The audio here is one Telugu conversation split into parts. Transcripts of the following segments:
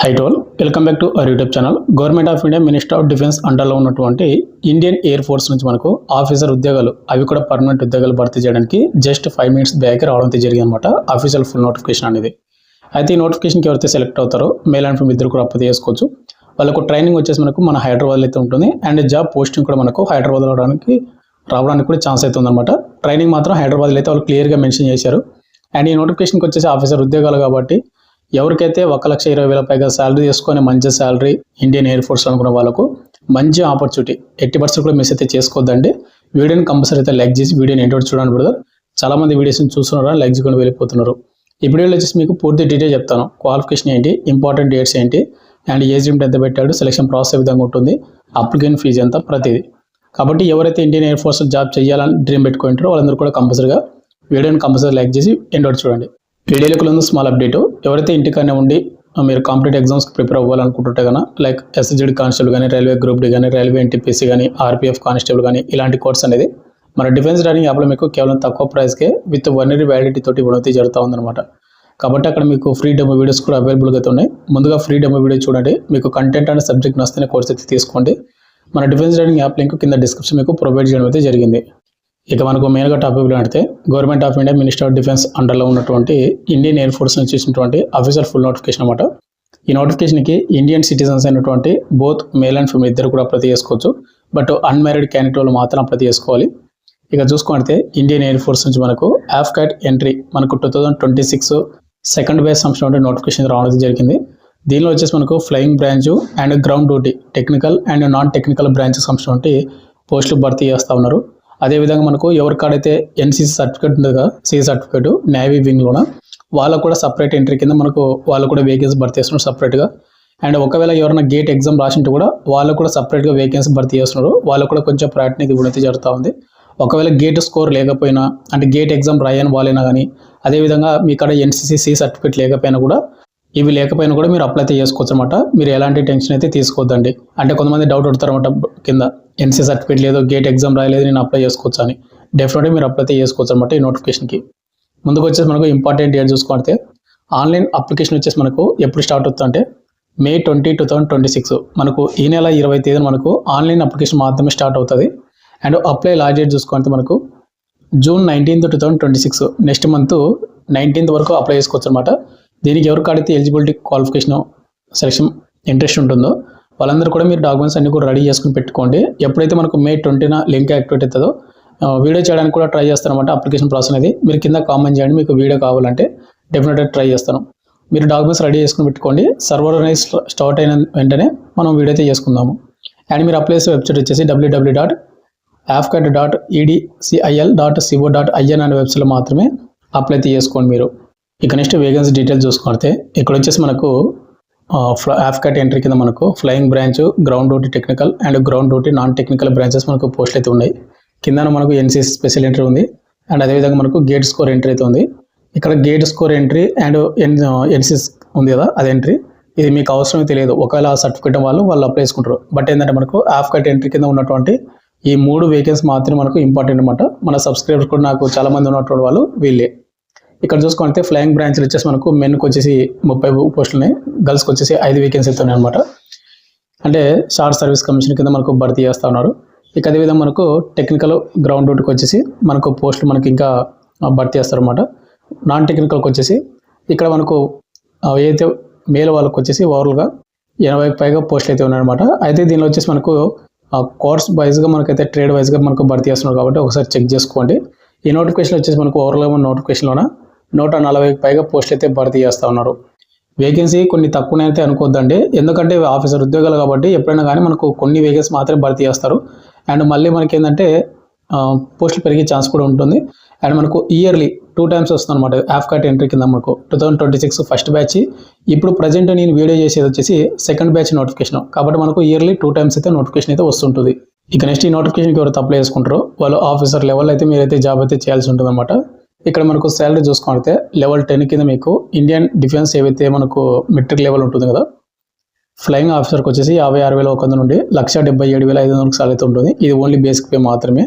High to all, welcome back to our YouTube channel. Government of India minister of defence అండర్లో ఉన్నటువంటి ఇండియన్ ఎయిర్ ఫోర్స్ నుంచి మనకు ఆఫీసర్ ఉద్యోగాలు, అవి కూడా పర్మనెంట్ ఉద్యోగాలు భర్తీ చేయడానికి జస్ట్ 5 minutes బ్యాక్ రావడం జరిగింది అనమాట. అఫీషియల్ ఫుల్ నోటిఫికేషన్ అనేది. అయితే ఈ నోటిఫికేషన్కి ఎవరైతే సెలెక్ట్ అవుతారో మేల్ అండ్ ఫీమేల్ ఇద్దరు కూడా అప్లై చేసుకోవచ్చు. వాళ్ళకు ట్రైనింగ్ వచ్చేసి మనకు మన హైదరాబాద్లో అయితే ఉంటుంది, అండ్ జాబ్ పోస్టింగ్ కూడా మనకు హైదరాబాద్లో రావడానికి కూడా ఛాన్స్ అయితే ఉందన్నమాట. ట్రైనింగ్ మాత్రం హైదరాబాద్లో అయితే వాళ్ళు క్లియర్గా మెన్షన్ చేశారు. అండ్ ఈ నోటిఫికేషన్కి వచ్చేసి ఆఫీసర్ ఉద్యోగాలు కాబట్టి ఎవరికైతే 1,20,000 పైగా శాలరీ తీసుకొని మంచి శాలరీ ఇండియన్ ఎయిర్ ఫోర్స్ అనుకున్న వాళ్ళకు మంచి ఆపర్చునిటీ, 80% కూడా మిస్ అయితే చేసుకోవద్దండి. వీడియోని కంపల్సరీ అయితే లైక్ చేసి వీడియోని ఎండ్ వరకు చూడండి బ్రదర్. చాలామంది వీడియోస్ని చూస్తున్నారు, లైక్ చేయకుండా వెళ్ళిపోతున్నారు. ఈ వీడియోలో వచ్చేసి మీకు పూర్తి డీటెయిల్ చెప్తాను. క్వాలిఫికేషన్ ఏంటి, ఇంపార్టెంట్ డేట్స్ ఏంటి, అండ్ ఏజ్ లిమిట్ ఎంత పెట్టాడు, సెలక్షన్ ప్రాసెస్ ఏ విధంగా ఉంటుంది, అప్లికేషన్ ఫీజు ఎంత, ప్రతిదీ. కాబట్టి ఎవరైతే ఇండియన్ ఎయిర్ ఫోర్స్ జాబ్ చేయాలని డ్రీమ్ పెట్టుకుంటారో వాళ్ళందరూ కూడా కంపల్సరీగా వీడియోని కంపల్సరీ లైక్ చేసి ఎండ్ వరకు చూడండి. వీడియోలోకి ముందు స్మాల్ అప్డేట్. ఎవరైతే ఇంటికనే ఉండి మీరు కాంపిటేటివ్ ఎగ్జామ్స్కి ప్రిపేర్ అవ్వాలనుకుంటుంటే కన్నా, లైక్ ఎస్ఎస్జెడ్ కానిస్టేబుల్ కానీ, రైల్వే గ్రూప్ డి కానీ, రైల్వే ఎన్టీపీసీ కానీ, ఆర్పీఎఫ్ కానిస్టేబుల్ కానీ, ఇలాంటి కోర్స్ అనేది మన డిఫెన్స్ ట్రైనింగ్ యాప్లో మీకు కేవలం తక్కువ ప్రైస్కే విత్ 1 year వ్యాలిడిటీ తోటి ఇవ్వడం జరుగుతూ ఉందన్నమాట. కాబట్టి అక్కడ మీకు ఫ్రీ డెమో వీడియోస్ కూడా అవైలబుల్గా అయితే ఉన్నాయి. ముందుగా ఫ్రీ డెమో వీడియో చూడండి. మీకు కంటెంట్ అండ్ సబ్జెక్ట్ నచ్చితే కోర్స్ అయితే తీసుకోండి. మన డిఫెన్స్ ట్రైనింగ్ యాప్ లింక్ కింద డిస్క్రిప్షన్ మీకు ప్రొవైడ్ చేయడం అయితే జరిగింది. ఇక మనకు మెయిన్గా టాపిక్ అంటే government of India minister of defence అండర్లో ఉన్నటువంటి ఇండియన్ ఎయిర్ ఫోర్స్ నుంచి ఇచ్చినటువంటి అఫీషియల్ ఫుల్ నోటిఫికేషన్ అనమాట. ఈ నోటిఫికేషన్కి ఇండియన్ సిటిజన్స్ అయినటువంటి బోత్ మేల్ అండ్ ఫీమేల్ ఇద్దరు కూడా అప్లై చేసుకోవచ్చు. బట్ అన్మ్యారీడ్ క్యాండిడేట్ వాళ్ళు మాత్రం అప్లై చేసుకోవాలి. ఇక చూసుకుంటే ఇండియన్ ఎయిర్ ఫోర్స్ నుంచి మనకు AFCAT ఎంట్రీ మనకు 2026 సెకండ్ బ్యాచ్ సంబంధించిన నోటిఫికేషన్ రావడం జరిగింది. దీనిలో వచ్చేసి మనకు flying branch and ground duty, technical and non technical branch సంబంధించిన పోస్టులు భర్తీ చేస్తూ ఉన్నారు. అదేవిధంగా మనకు ఎవరికాడైతే ఎన్సీసీ సర్టిఫికేట్ ఉంటుంది కదా, సి సర్టిఫికేట్ నేవీ వింగ్లోన, వాళ్ళకు కూడా సపరేట్ ఎంట్రీ కింద మనకు వాళ్ళు కూడా వేకెన్సీ భర్తీ చేస్తున్నారు సపరేట్గా. అండ్ ఒకవేళ ఎవరైనా గేట్ ఎగ్జామ్ రాసింటే కూడా వాళ్ళకు కూడా సపరేట్గా వేకెన్సీ భర్తీ చేస్తున్నారు. వాళ్ళకు కూడా కొంచెం ప్రయారిటీ ఇవ్వడం జరుగుతూ ఉంది. ఒకవేళ గేట్ స్కోర్ లేకపోయినా, అంటే గేట్ ఎగ్జామ్ రాయని వాళ్ళైనా కానీ, అదేవిధంగా మీ కాడ ఎన్సీసీ సి సర్టిఫికేట్ లేకపోయినా కూడా, ఇవి లేకపోయినా కూడా మీరు అప్లై చేసుకోవచ్చు అనమాట. మీరు ఎలాంటి టెన్షన్ అయితే తీసుకోవద్దండి. అంటే కొంతమంది డౌట్ అడుగుతారన్నమాట, కింద ఎన్సీ సర్టిఫికేట్ లేదు, గేట్ ఎగ్జామ్ రాయలేదు, నేను అప్లై చేసుకోవచ్చు అని. డెఫినెట్గా మీరు అప్లై చేసుకోవచ్చు అనమాట ఈ నోటిఫికేషన్కి. ముందుకు వచ్చేసి మనకు ఇంపార్టెంట్ డేట్ చూసుకుంటే ఆన్లైన్ అప్లికేషన్ వచ్చేసి మనకు ఎప్పుడు స్టార్ట్ అవుతుందంటే May 20, 2026 మనకు ఈ నెల 20వ తేదీన మనకు ఆన్లైన్ అప్లికేషన్ మాత్రమే స్టార్ట్ అవుతుంది. అండ్ అప్లై లాస్ట్ డేట్ చూసుకుంటే మనకు June 19, 2026 నెక్స్ట్ మంత్ 19th వరకు అప్లై చేసుకోవచ్చు అనమాట. దీనికి ఎవరికాడైతే ఎలిజిబిలిటీ, క్వాలిఫికేషన్, సెలక్షన్ ఇంట్రెస్ట్ ఉంటుందో వాళ్ళందరూ కూడా మీరు డాక్యుమెంట్స్ అన్ని కూడా రెడీ చేసుకుని పెట్టుకోండి. ఎప్పుడైతే మనకు May 20న లింక్ యాక్టివేట్ అవుతుందో వీడియో చేయడానికి కూడా ట్రై చేస్తారనమాట. అప్లికేషన్ ప్రాసెస్ అనేది మీరు కింద కామెంట్ చేయండి, మీకు వీడియో కావాలంటే డెఫినెట్గా ట్రై చేస్తాను. మీరు డాక్యుమెంట్స్ రెడీ చేసుకుని పెట్టుకోండి. సర్వర్ అనేది స్టార్ట్ అయిన వెంటనే మనం వీడియో అయితే చేసుకుందాము. అండ్ మీరు అప్లై చేసే వెబ్సైట్ వచ్చేసి www.afcat.edcil.co.in అనే వెబ్సైట్లో మాత్రమే అప్లై చేసుకోండి మీరు. ఇక నెక్స్ట్ వేకెన్సీ డీటెయిల్స్ చూసుకుంటే ఇక్కడ వచ్చేసి మనకు AFCAT ఎంట్రీ కింద మనకు flying branch, ground duty technical and ground duty non technical branches మనకు పోస్టులు అయితే ఉన్నాయి. కింద మనకు ఎన్సీసీ స్పెషల్ ఎంట్రీ ఉంది. అండ్ అదేవిధంగా మనకు గేట్ స్కోర్ ఎంట్రీ అయితే ఉంది. ఇక్కడ gate score entry and NCC ఉంది కదా, అది ఎంట్రీ. ఇది మీకు అవసరమే తెలియదు, ఒకవేళ ఆ సర్టిఫికేట్ వాళ్ళు అప్లై చేసుకుంటారు. బట్ ఏంటంటే మనకు AFCAT ఎంట్రీ కింద ఉన్నటువంటి ఈ 3 వేకెన్సీ మాత్రమే మనకు ఇంపార్టెంట్ అనమాట. మన సబ్స్క్రైబర్స్ కూడా నాకు చాలామంది ఉన్నటువంటి వాళ్ళు వీళ్ళే. ఇక్కడ చూసుకుంటే ఫ్లయింగ్ బ్రాంచ్లు వచ్చేసి మనకు మెన్కి వచ్చేసి 30 పోస్టులు ఉన్నాయి, గర్ల్స్కి వచ్చేసి 5 వేకెన్సీ అవుతున్నాయి అనమాట. అంటే షార్ట్ సర్వీస్ కమిషన్ కింద మనకు భర్తీ చేస్తూ ఉన్నారు. ఇక అదేవిధంగా మనకు టెక్నికల్ గ్రౌండ్ డ్యూటీకి వచ్చేసి మనకు పోస్టులు మనకి ఇంకా భర్తీ చేస్తారు అనమాట. నాన్ టెక్నికల్కి వచ్చేసి ఇక్కడ మనకు ఏదైతే మేల్ వాళ్ళకి వచ్చేసి ఓవరాల్గా 80కి పైగా పోస్టులు అయితే ఉన్నాయన్నమాట. అయితే దీనిలో వచ్చేసి మనకు కోర్స్ వైజ్గా మనకైతే ట్రేడ్ వైజ్గా మనకు భర్తీ చేస్తున్నారు కాబట్టి ఒకసారి చెక్ చేసుకోండి. ఈ నోటిఫికేషన్ వచ్చేసి మనకు ఓవరాల్గా మన నోటిఫికేషన్లోన 140కి పైగా పోస్టులు అయితే భర్తీ చేస్తూ ఉన్నారు. వేకెన్సీ కొన్ని తక్కువనే అయితే అనుకోవద్దండి, ఎందుకంటే ఆఫీసర్ ఉద్యోగాలు కాబట్టి ఎప్పుడైనా కానీ మనకు కొన్ని వేకెన్సీ మాత్రమే భర్తీ చేస్తారు. అండ్ మళ్ళీ మనకి ఏంటంటే పోస్టులు పెరిగే ఛాన్స్ కూడా ఉంటుంది. అండ్ మనకు ఇయర్లీ 2 times వస్తుంది అనమాట AFCAT ఎంట్రీ కింద మనకు 2026 ఫస్ట్ బ్యాచ్. ఇప్పుడు ప్రజెంట్ నేను వీడియో చేసేది వచ్చేసి సెకండ్ బ్యాచ్ నోటిఫికేషన్ కాబట్టి మనకు ఇయర్లీ 2 times అయితే నోటిఫికేషన్ అయితే వస్తుంటుంది. ఇక నెక్స్ట్ ఈ నోటిఫికేషన్కి ఎవరైతే అప్లై చేసుకుంటారో వాళ్ళు ఆఫీసర్ లెవెల్ అయితే మీరైతే జాబ్ అయితే చేయాల్సి ఉంటుంది అనమాట. ఇక్కడ మనకు శాలరీ చూసుకుంటే లెవెల్ 10 కింద మీకు ఇండియన్ డిఫెన్స్ ఏవైతే మనకు మెట్రిక్ లెవెల్ ఉంటుంది కదా, ఫ్లయింగ్ ఆఫీసర్కి వచ్చేసి 56,100 నుండి 1,77,500 శాలరీ అయితే ఉంటుంది. ఇది ఓన్లీ బేసిక్ పే మాత్రమే.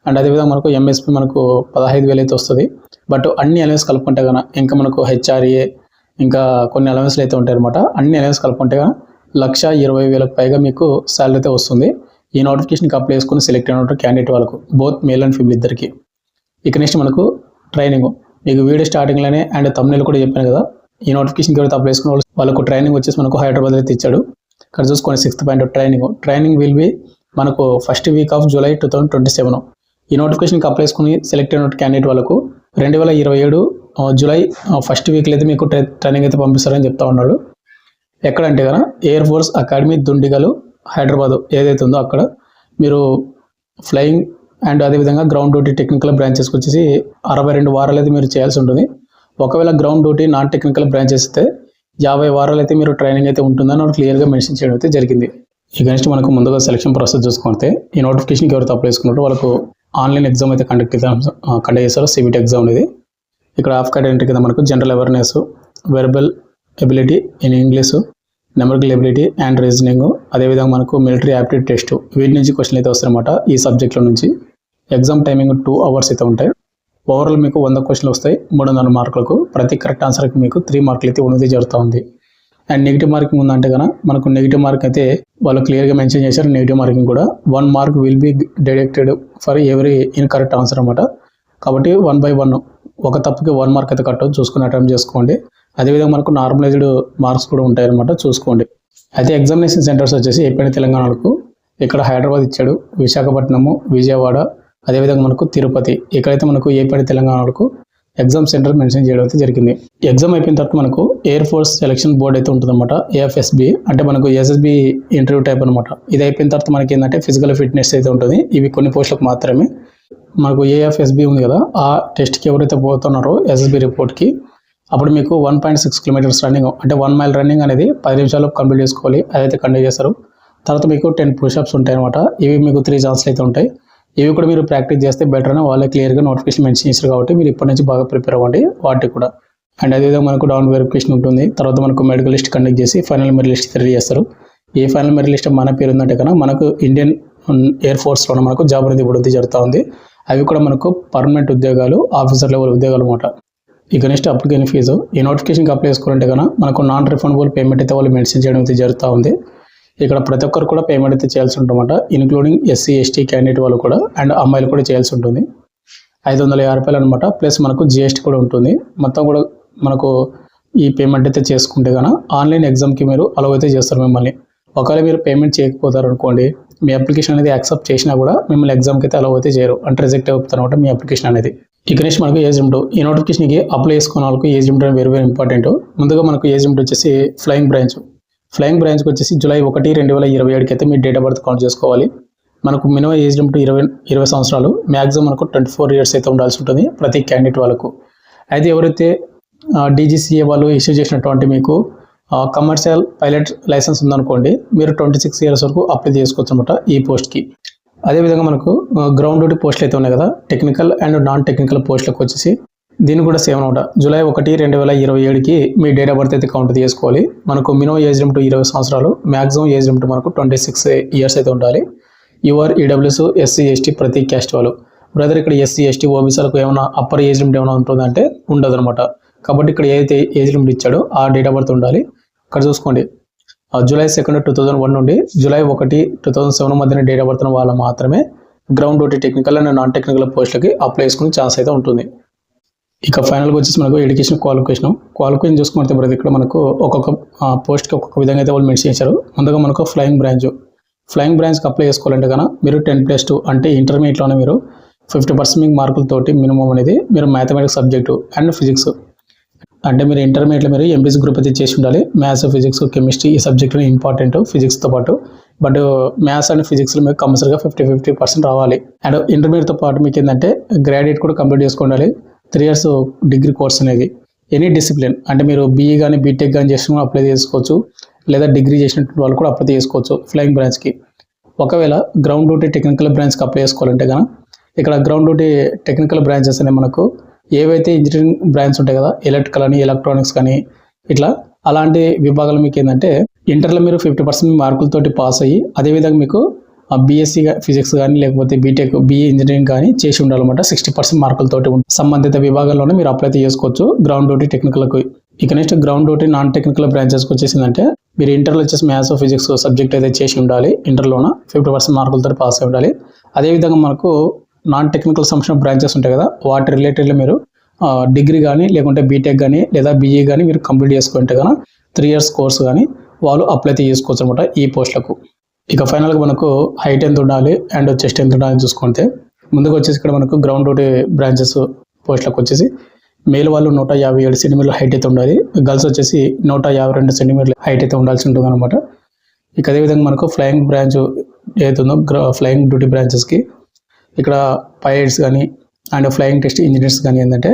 అండ్ అదేవిధంగా మనకు ఎంఎస్పీ మనకు 15,000 అయితే వస్తుంది. బట్ అన్ని అలవెన్స్ కలుపుకుంటే కనుక ఇంకా మనకు HRA ఇంకా కొన్ని అలవెన్స్లు అయితే ఉంటాయి అనమాట. అన్ని అలవెన్స్ కలుపుకుంటే 1,20,000 పైగా మీకు శాలరీ అయితే వస్తుంది. ఈ నోటిఫికేషన్కి అప్లై చేసుకుని సెలెక్ట్ అయిన క్యాండిడేట్ వాళ్ళకు బోత్ మేల్ అండ్ ఫీమేల్ ఇద్దరికి. ఇక నెక్స్ట్ మనకు ట్రైనింగ్, మీకు వీడియో స్టార్టింగ్లోనే అండ్ తమ్ముళ్ళు కూడా చెప్పాను కదా, ఈ నోటిఫికేషన్కి ఎవరైతే అప్లై చేసుకున్న వాళ్ళకు ట్రైనింగ్ వచ్చేసి మనకు హైదరాబాద్ అయితే ఇచ్చాడు. ఇక్కడ చూసుకోండి 6th point training will be మనకు ఫస్ట్ వీక్ ఆఫ్ జూలై 2027. ఈ నోటిఫికేషన్కి అప్లై చేసుకుని సెలెక్ట్ అయిన క్యాండిడేట్ వాళ్ళకు 2027 జూలై ఫస్ట్ వీక్లో అయితే మీకు ట్రైనింగ్ అయితే పంపిస్తారని చెప్తా ఉన్నాడు. ఎక్కడంటే కదా air force academy Dundigal Hyderabad ఏదైతే ఉందో అక్కడ మీరు ఫ్లయింగ్ అండ్ అదేవిధంగా గ్రౌండ్ డ్యూటీ టెక్నికల్ బ్రాంచెస్కి వచ్చేసి 62 వారాలు అయితే మీరు చేయాల్సి ఉంటుంది. ఒకవేళ ground duty non technical branches అయితే 50 వారాలు అయితే మీరు ట్రైనింగ్ అయితే ఉంటుందని వాళ్ళు క్లియర్గా మెన్షన్ చేయడం అయితే జరిగింది. ఇక నెక్స్ట్ మనకు ముందుగా సెలక్షన్ ప్రాసెస్ చూసుకుంటే ఈ నోటిఫికేషన్కి ఎవరైతే అప్లై చేసుకున్నారో వాళ్ళకు ఆన్లైన్ ఎగ్జామ్ అయితే కండక్ట్ చేస్తారు. CBT ఎగ్జామ్ ఇది. ఇక్కడ ఆఫ్ కేటగిరీ కింద మనకు general awareness, verbal ability in English, numerical ability and reasoning, అదేవిధంగా మనకు మిలిటరీ యాప్టిట్యూడ్ టెస్ట్, వీటి నుంచి క్వశ్చన్ అయితే వస్తాయన్నమాట. ఈ సబ్జెక్టుల నుంచి ఎగ్జామ్ టైమింగ్ 2 hours అయితే ఉంటాయి. ఓవరాల్ మీకు 100 క్వశ్చన్లు వస్తాయి 300 మార్కులకు. ప్రతి కరెక్ట్ ఆన్సర్కి మీకు 3 మార్కులు అయితే ఉన్నది జరుగుతుంది. అండ్ నెగిటివ్ మార్కింగ్ ఉందంటే కనుక మనకు నెగిటివ్ మార్క్ అయితే వాళ్ళు క్లియర్గా మెన్షన్ చేశారు. నెగిటివ్ మార్కింగ్ కూడా 1 mark will be deducted for every incorrect answer అనమాట. కాబట్టి 1 by 1 ఒక తప్పుకి 1 mark అయితే కట్ చూసుకుని అటెంప్ట్ చేసుకోండి. అదేవిధంగా మనకు నార్మలైజ్డ్ మార్క్స్ కూడా ఉంటాయన్నమాట, చూసుకోండి. అయితే ఎగ్జామినేషన్ సెంటర్స్ వచ్చేసి ఏపీ తెలంగాణకు ఇక్కడ హైదరాబాద్ ఇచ్చాడు, విశాఖపట్నము, విజయవాడ, అదేవిధంగా మనకు తిరుపతి. ఇక్కడైతే మనకు ఏపీ తెలంగాణకు ఎగ్జామ్ సెంటర్ మెన్షన్ చేయడం అయితే జరిగింది. ఎగ్జామ్ అయిపోయిన తర్వాత మనకు ఎయిర్ ఫోర్స్ సెలక్షన్ బోర్డ్ అయితే ఉంటుందన్నమాట. AFSB అంటే మనకు SSB ఇంటర్వ్యూ టైప్ అనమాట. ఇది అయిపోయిన తర్వాత మనకి ఏంటంటే ఫిజికల్ ఫిట్నెస్ అయితే ఉంటుంది. ఇవి కొన్ని పోస్టులకు మాత్రమే. మనకు AFSB ఉంది కదా, ఆ టెస్ట్కి ఎవరైతే పోతున్నారో SSB రిపోర్ట్కి అప్పుడు మీకు 1.6 kilometers రన్నింగ్ అంటే 1 mile రన్నింగ్ అనేది 10 నిమిషాల్లో కంప్లీట్ చేసుకోవాలి. అదైతే కండక్ట్ చేస్తారు. తర్వాత మీకు 10 push-ups ఉంటాయి అనమాట. ఇవి మీకు 3 ఛాన్స్లు అయితే ఉంటాయి. ఇవి కూడా మీరు ప్రాక్టీస్ చేస్తే బెటర్ అని వాళ్ళే క్లియర్గా నోటిఫికేషన్ మెన్షన్ చేశారు. కాబట్టి మీరు ఇప్పటి నుంచి బాగా ప్రిపేర్ అవ్వండి వాటికి కూడా. అండ్ అదేవిధంగా మనకు డౌన్ వెరిఫికేషన్ ఉంటుంది. తర్వాత మనకు మెడికల్ లిస్ట్ కండక్ట్ చేసి ఫైనల్ మెరిట్ లిస్ట్ రెడీ చేస్తారు. ఈ ఫైనల్ మెరిట్ లిస్ట్ మన పేరు ఉందంటే కనుక మనకు ఇండియన్ ఎయిర్ ఫోర్స్లో మనకు జాబ్ అనేది ఇవ్వడం జరుగుతూ ఉంది. అవి కూడా మనకు పర్మనెంట్ ఉద్యోగాలు, ఆఫీసర్ లెవెల్ ఉద్యోగాలు అనమాట. ఇక నెక్స్ట్ అప్లికేషన్ ఫీజు, ఈ నోటిఫికేషన్కి అప్లై చేసుకోవాలంటే కనుక మనకు నాన్ రిఫండబుల్ పేమెంట్ అయితే వాళ్ళు మెన్షన్ చేయడం అయితే జరుగుతూ ఉంది. ఇక్కడ ప్రతి ఒక్కరు కూడా పేమెంట్ అయితే చేయాల్సి ఉంటుందన్నమాట. ఇన్క్లూడింగ్ SC ST క్యాండిడేట్ వాళ్ళు కూడా అండ్ అమ్మాయిలు కూడా చేయాల్సి ఉంటుంది. 550 రూపాయలు అనమాట. ప్లస్ మనకు GST కూడా ఉంటుంది. మొత్తం కూడా మనకు ఈ పేమెంట్ అయితే చేసుకుంటే కనుక ఆన్లైన్ ఎగ్జామ్కి మీరు అలౌ అయితే చేస్తారు మిమ్మల్ని. ఒకవేళ మీరు పేమెంట్ చేయకపోతారు అనుకోండి, మీ అప్లికేషన్ అనేది యాక్సెప్ట్ చేసినా కూడా మిమ్మల్ని ఎగ్జామ్కి అయితే అలౌ అయితే చేయరు, అంటే రిజెక్ట్ అవుతుంది అనమాట మీ అప్లికేషన్ అనేది. ఇక నెక్స్ట్ మనకు ఏజ్ లిమిట్, ఈ నోటిఫికేషన్కి అప్లై చేసుకున్న వాళ్ళకి ఏజ్ లిమిట్ అనేది వెరీ ఇంపార్టెంట్. ముందుగా మనకు ఏజ్ లిమిట్ వచ్చేసి ఫ్లయింగ్ బ్రాంచ్కి వచ్చేసి జూలై 1, 2027కి అయితే మీ డేట్ ఆఫ్ బర్త్ కౌంట్ చేసుకోవాలి. మనకు మినిమం ఏజ్ లిమిట్ 20 సంవత్సరాలు, మ్యాక్సిమం మనకు 24 years అయితే ఉండాల్సి ఉంటుంది ప్రతి క్యాండిడేట్ వాళ్ళకు. అయితే ఎవరైతే DGCA వాళ్ళు ఇష్యూ చేసినటువంటి మీకు కమర్షియల్ పైలట్ లైసెన్స్ ఉందనుకోండి, మీరు 26 years వరకు అప్లై చేసుకోవచ్చు అనమాట ఈ పోస్ట్కి. అదేవిధంగా మనకు గ్రౌండ్ డ్యూటీ పోస్టులు అయితే ఉన్నాయి కదా, టెక్నికల్ అండ్ నాన్ టెక్నికల్ పోస్టులకు వచ్చేసి దీన్ని కూడా సేమ్ అనమాట. జూలై 1, 2027కి మీ డేట్ ఆఫ్ బర్త్ అయితే కౌంట్ చేసుకోవాలి. మనకు మినిమం ఏజ్ లిమిట్ 20 సంవత్సరాలు, మ్యాక్సిమం ఏజ్ లిమిట్ మనకు 26 years అయితే ఉండాలి. యువర్ EWS SC ST ప్రతి క్యాస్ట్ వాళ్ళు. బ్రదర్ ఇక్కడ SC ST OBCలకు ఏమైనా అప్పర్ ఏజ్ లిమిట్ ఏమైనా ఉంటుందంటే ఉండదు అనమాట. కాబట్టి ఇక్కడ ఏదైతే ఏజ్ లిమిట్ ఇచ్చాడో ఆ డేట్ ఆఫ్ బర్త్ ఉండాలి. ఇక్కడ చూసుకోండి, జూలై 2, 2001 నుండి జూలై 1, 2007 మధ్యన డేట్ ఆఫ్ బర్త్ వాళ్ళ మాత్రమే ground duty technical and non technical పోస్టులకి అప్లై చేసుకునే ఛాన్స్ అయితే ఉంటుంది. ఇక ఫైనల్గా వచ్చేసి మనకు ఎడ్యుకేషన్ క్వాలిఫికేషన్ చూసుకుంటే బ్రదర్ ఇక్కడ మనకు ఒక్కొక్క పోస్ట్కి ఒక్కొక్క విధంగా అయితే వాళ్ళు మెన్షన్ చేశారు. ముందుగా మనకు ఫ్లయింగ్ బ్రాంచ్కి అప్లై చేసుకోవాలంటే కనుక మీరు 10+2 అంటే ఇంటర్మీడియట్లోనే మీరు 50% మీకు మార్కులతోటి మినిమం అనేది మీరు మ్యాథమెటిక్స్ సబ్జెక్టు అండ్ ఫిజిక్స్ అంటే మీరు ఇంటర్మీడియట్లో మీరు MPC గ్రూప్ అయితే చేసి ఉండాలి. మ్యాథ్స్, ఫిజిక్స్, కెమిస్ట్రీ ఈ సబ్జెక్ట్ ఇంపార్టెంట్ ఫిజిక్స్తో పాటు. బట్ మ్యాథ్స్ అండ్ ఫిజిక్స్లో మీకు కంపల్సరీగా 50% రావాలి. అండ్ ఇంటర్మీడియట్తో పాటు మీకు ఏంటంటే గ్రాడ్యుయేట్ కూడా కంప్లీట్ చేసుకోవాలి. 3 years డిగ్రీ కోర్స్ అనేది ఎనీ డిసిప్లిన్ అంటే మీరు BE కానీ BTech కానీ చేసిన అప్లై చేసుకోవచ్చు, లేదా డిగ్రీ చేసినటువంటి వాళ్ళు కూడా అప్లై చేసుకోవచ్చు ఫ్లయింగ్ బ్రాంచ్కి. ఒకవేళ గ్రౌండ్ డ్యూటీ టెక్నికల్ బ్రాంచ్కి అప్లై చేసుకోవాలంటే కనుక ఇక్కడ గ్రౌండ్ డ్యూటీ టెక్నికల్ బ్రాంచెస్ అనేవి మనకు ఏవైతే ఇంజనీరింగ్ బ్రాంచ్ ఉంటాయి కదా, ఎలక్ట్రికల్ అని, ఎలక్ట్రానిక్స్ కానీ ఇట్లా అలాంటి విభాగాలు మీకు ఏంటంటే ఇంటర్లో మీరు 50% మార్కులతోటి పాస్ అయ్యి అదేవిధంగా మీకు BSc ఫిజిక్స్ కానీ లేకపోతే BTech BE ఇంజనీరింగ్ కానీ చేసి ఉండాలన్నమాట. 60% మార్కులతోటి సంబంధిత విభాగాల్లోనే మీరు అప్లై చేసుకోవచ్చు గ్రౌండ్ డ్యూటీ టెక్నికల్కి. ఇక next ground duty non technical బ్రాంచెస్కి వచ్చేసిందంటే మీరు ఇంటర్లో వచ్చేసి మ్యాథ్స్ ఫిజిక్స్ సబ్జెక్ట్ అయితే చేసి ఉండాలి, ఇంటర్లోన 50% మార్కులతో పాస్ అయి ఉండాలి. అదేవిధంగా మనకు నాన్ టెక్నికల్ సంబంధించిన బ్రాంచెస్ ఉంటాయి కదా, వాటి రిలేటెడ్లో మీరు డిగ్రీ కానీ లేకుంటే బీటెక్ కానీ లేదా బీఈ కానీ మీరు కంప్లీట్ చేసుకుంటే కనుక 3 years కోర్స్ కానీ వాళ్ళు అప్లై అయితే చేసుకోవచ్చు అనమాట ఈ పోస్టులకు. ఇక ఫైనల్గా మనకు హైట్ ఎంత ఉండాలి అండ్ చెస్ట్ ఎంత ఉండాలని చూసుకుంటే ముందుకు వచ్చేసి ఇక్కడ మనకు గ్రౌండ్ డ్యూటీ బ్రాంచెస్ పోస్టులకు వచ్చేసి మేల్ వాళ్ళు 157 సెంటీమీటర్ల హైట్ అయితే ఉండాలి, గర్ల్స్ వచ్చేసి 152 సెంటీమీటర్ల హైట్ అయితే ఉండాల్సి ఉంటుంది అనమాట. ఇక అదేవిధంగా మనకు ఫ్లయింగ్ బ్రాంచ్ ఏదైతుందో ఫ్లయింగ్ డ్యూటీ బ్రాంచెస్కి ఇక్కడ పైలట్స్ కానీ అండ్ ఫ్లయింగ్ టెస్ట్ ఇంజనీర్స్ కానీ ఏంటంటే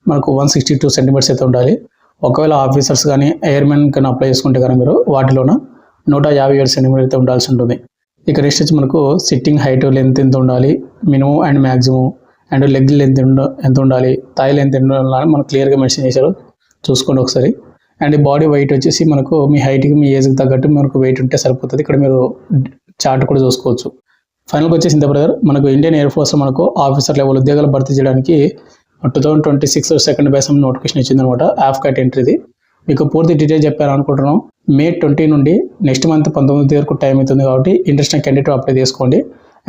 మనకు 162 సెంటీమీటర్స్ అయితే ఉండాలి. ఒకవేళ ఆఫీసర్స్ కానీ ఎయిర్మెన్ కానీ అప్లై చేసుకుంటే కానీ మీరు వాటిలోన 157 సెంటీమీటర్ అయితే ఉండాల్సి ఉంటుంది. ఇక నెక్స్ట్ వచ్చి మనకు సిట్టింగ్ హైట్ లెంత్ ఎంత ఉండాలి, minimum and maximum, and leg length ఎంత ఉండాలి, థాయ్ లెంత్ ఎంత ఉండాలి మనకు క్లియర్గా మెన్షన్ చేశారు, చూసుకోండి ఒకసారి. అండ్ బాడీ వెయిట్ వచ్చేసి మనకు మీ హైట్కి మీ ఏజ్కి తగ్గట్టు మనకు వెయిట్ ఉంటే సరిపోతుంది. ఇక్కడ మీరు చార్ట్ కూడా చూసుకోవచ్చు. ఫైనల్గా వచ్చేసి ఇంత బ్రదర్ మనకు ఇండియన్ ఎయిర్ ఫోర్స్లో మనకు ఆఫీసర్ లెవెల్ ఉద్యోగాలు భర్తీ చేయడానికి 2026 సెకండ్ బ్యాచ్ నోటిఫికేషన్ ఇచ్చిందనమాట. AFCAT ఎంట్రీది మీకు పూర్తి డీటెయిల్ చెప్పాను అనుకుంటున్నాం. May 20 నుండి నెక్స్ట్ మంత్ 19 వరకు టైం అవుతుంది కాబట్టి ఇంట్రెస్ట్ క్యాండిడేట్ అప్లై చేసుకోండి.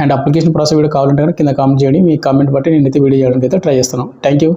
అండ్ అప్లికేషన్ ప్రాసెస్ వీడియో కావాలంటే కింద కామెంట్ చేయండి, మీ కామెంట్ బట్టి నేనైతే వీడియో చేయడానికి అయితే ట్రై చేస్తాను. Thank you.